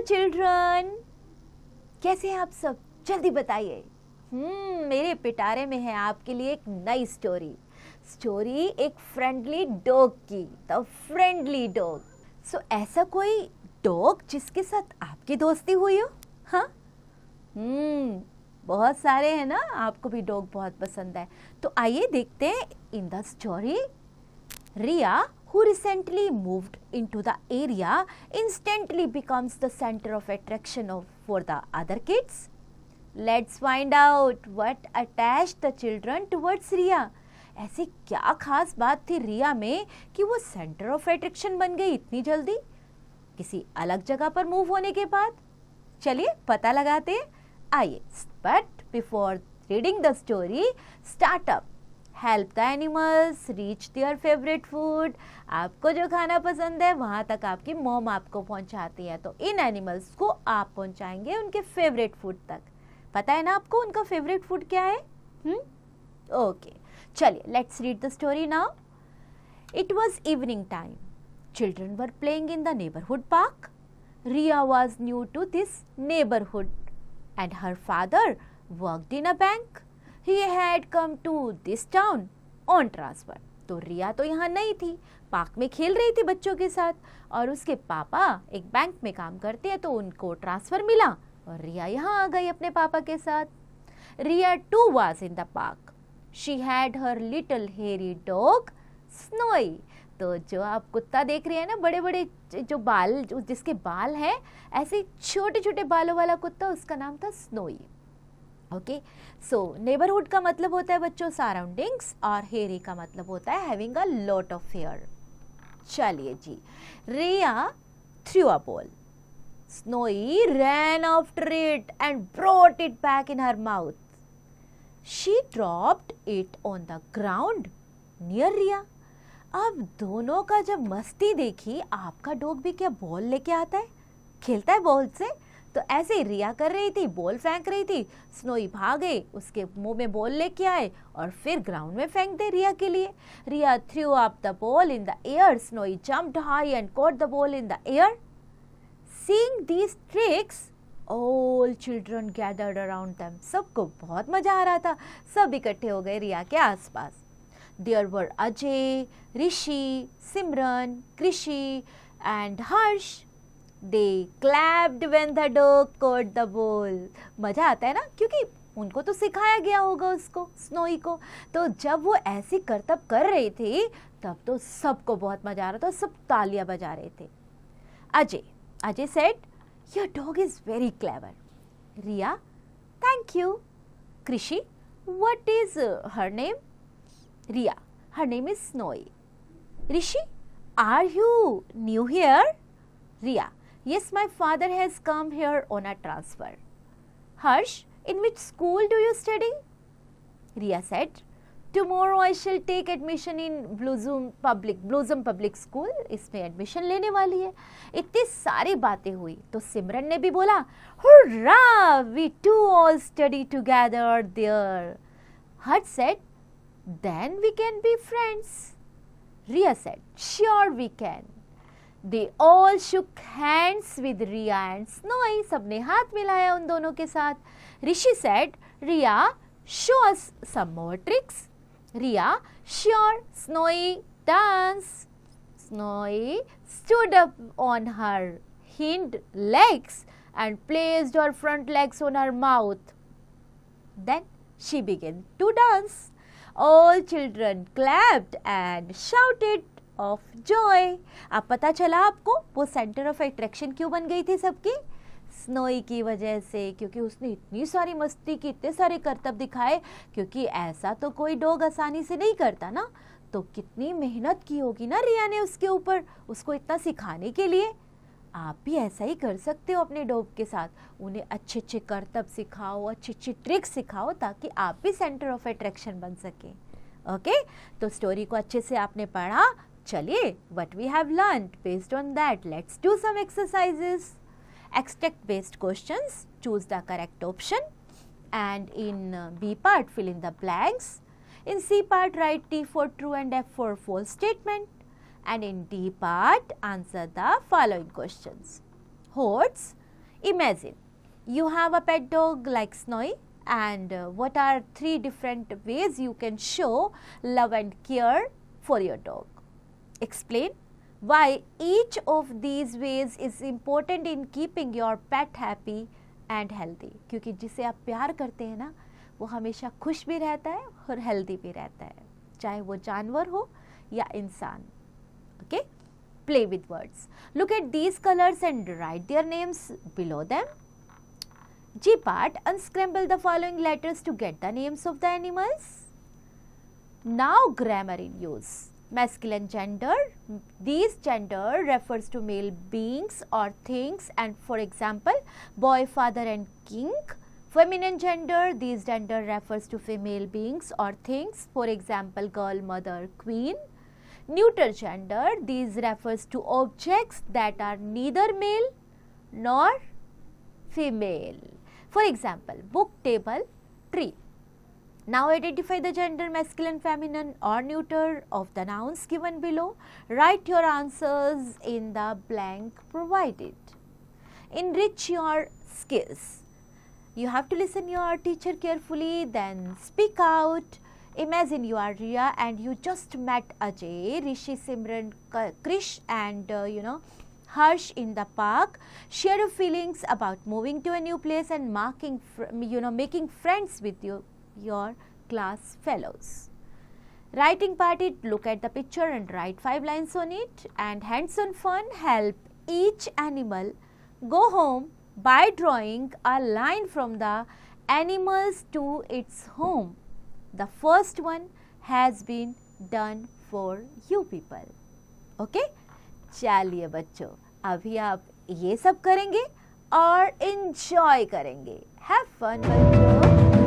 Children, कैसे हैं आप सब? जल्दी बताइए। मेरे पिटारे में है आपके लिए एक नई स्टोरी एक फ्रेंडली डॉग की, द फ्रेंडली डॉग। सो ऐसा कोई डॉग जिसके साथ आपकी दोस्ती हुई हो? हाँ, बहुत सारे हैं ना, आपको भी डॉग बहुत पसंद है। तो आइए देखते हैं in the story. Riya, who recently moved into the area, instantly becomes the center of attraction for the other kids. Let's find out what attached the children towards Riya. ऐसी क्या खास बात थी रिया में कि वो सेंटर ऑफ अट्रैक्शन बन गई इतनी जल्दी, किसी अलग जगह पर मूव होने के बाद? चलिए पता लगाते हैं। आइए, but before reading the story, start up. Help the animals reach their favourite food. आपको जो खाना पसंद है वहाँ तक आपकी मॉम आपको पहुँचाती है, तो इन एनिमल्स को आप पहुँचाएंगे उनके फेवरेट फूड तक। पता है ना आपको उनका फेवरेट फूड क्या है? ओके, चलिए let's read the story now. It was evening time. Children were playing in the neighbourhood park. Riya was new to this neighbourhood and her father worked in a bank. He had come to this town on transfer. तो रिया तो यहाँ नहीं थी, park में खेल रही थी बच्चों के साथ, और उसके पापा एक बैंक में काम करते हैं तो उनको ट्रांसफर मिला और रिया यहाँ आ गई अपने पापा के साथ। रिया to was in the park. She had her little hairy dog Snowy. तो जो आप कुत्ता देख रहे हैं ना, बड़े बड़े जो बाल, जिसके बाल हैं ऐसे छोटे छोटे बालों वाला कुत्ता, उसका नाम था स्नोई। ओके, सो नेबरहुड का मतलब होता है बच्चों सराउंडिंग्स, और हेरी का मतलब होता है having a lot of hair. चलिए जी, Riya threw a ball. Snowy ran after it and brought it back in her mouth. She dropped it on the ground near Riya. अब दोनों का जब मस्ती देखी, आपका डॉग भी क्या बॉल लेके आता है, खेलता है बॉल से? तो ऐसे ही रिया कर रही थी, बॉल फेंक रही थी, स्नोई भागे, उसके मुंह में बॉल लेके आए और फिर ग्राउंड में फेंक दे रिया के लिए। Riya threw up the ball in the air. Snowy jumped high and caught the ball in the air. Seeing these tricks, all children gathered around them. सबको बहुत मजा आ रहा था, सब इकट्ठे हो गए रिया के आसपास। देयर वर अजय, ऋषि, सिमरन, कृषि and Harsh. They clapped when the dog caught the ball. मजा आता है ना, क्योंकि उनको तो सिखाया गया होगा उसको, स्नोई को। तो जब वो ऐसी करतब कर रही थी तब तो सबको बहुत मजा आ रहा था, सब तालियां बजा रहे थे। Ajay said, your dog is very clever. Riya, thank you. Krishi, what is her name? Riya, her name is Snowy. Rishi, are you new here? Riya, yes, my father has come here on a transfer. Harsh, in which school do you study? Riya said, tomorrow I shall take admission in Blossom Public School. इसमें admission लेने वाली है। इतनी सारी बातें हुई तो सिमरन ने भी बोला, Hurrah! We too all study together there. Harsh said, then we can be friends. Riya said, sure we can. They all shook hands with Riya and Snowy. सबने हाथ मिलाया उन दोनों के साथ। ऋषि said, Riya, show us some more tricks. Riya, sure. Snowy, dance. Snowy stood up on her hind legs and placed her front legs on her mouth. Then she began to dance. All children clapped and shouted of joy. अब पता चला आपको वो centre of attraction क्यों बन गई थी सबकी? स्नोई की वजह से, क्योंकि उसने इतनी सारी मस्ती की, इतने सारे करतब दिखाए, क्योंकि ऐसा तो कोई डॉग आसानी से नहीं करता ना। तो कितनी मेहनत की होगी ना रिया ने उसके ऊपर, उसको इतना सिखाने के लिए। आप भी ऐसा ही कर सकते हो अपने डॉग के साथ, उन्हें अच्छे अच्छे करतब सिखाओ, अच्छी अच्छी ट्रिक्स सिखाओ, ताकि आप भी सेंटर ऑफ अट्रैक्शन बन सके। ओके, तो स्टोरी को अच्छे से आपने पढ़ा। चलिए, what we have learned based on that, let's do some exercises. Extract based questions, choose the correct option, and in B part fill in the blanks. In C part write T for true and F for false statement, and in D part answer the following questions. Horse, Imagine you have a pet dog like Snowy, and what are 3 different ways you can show love and care for your dog? Explain why each of these ways is important in keeping your pet happy and healthy. क्योंकि जिसे आप प्यार करते हैं ना, वो हमेशा खुश भी रहता है और हेल्दी भी रहता है, चाहे वो जानवर हो या इंसान. Okay? Play with words. Look at these colors and write their names below them. G part, unscramble the following letters to get the names of the animals. Now grammar in use. Masculine gender. These gender refers to male beings or things, and for example, boy, father and king. Feminine gender. These gender refers to female beings or things, for example, girl, mother, queen. Neuter gender. These refers to objects that are neither male nor female. For example, book, table, tree. Now identify the gender masculine, feminine or neuter of the nouns given below. Write your answers in the blank provided. Enrich your skills. You have to listen your teacher carefully, then speak out. Imagine you are Riya and you just met Ajay, Rishi, Simran, Krish and Harsh in the park. Share your feelings about moving to a new place and making friends with your class fellows. Writing part, look at the picture and write 5 lines on it. And hands-on fun, help each animal go home by drawing a line from the animals to its home. The first one has been done for you people. Okay? चलिए बच्चों, अभी आप ये सब करेंगे और enjoy करेंगे. Have fun बच्चों.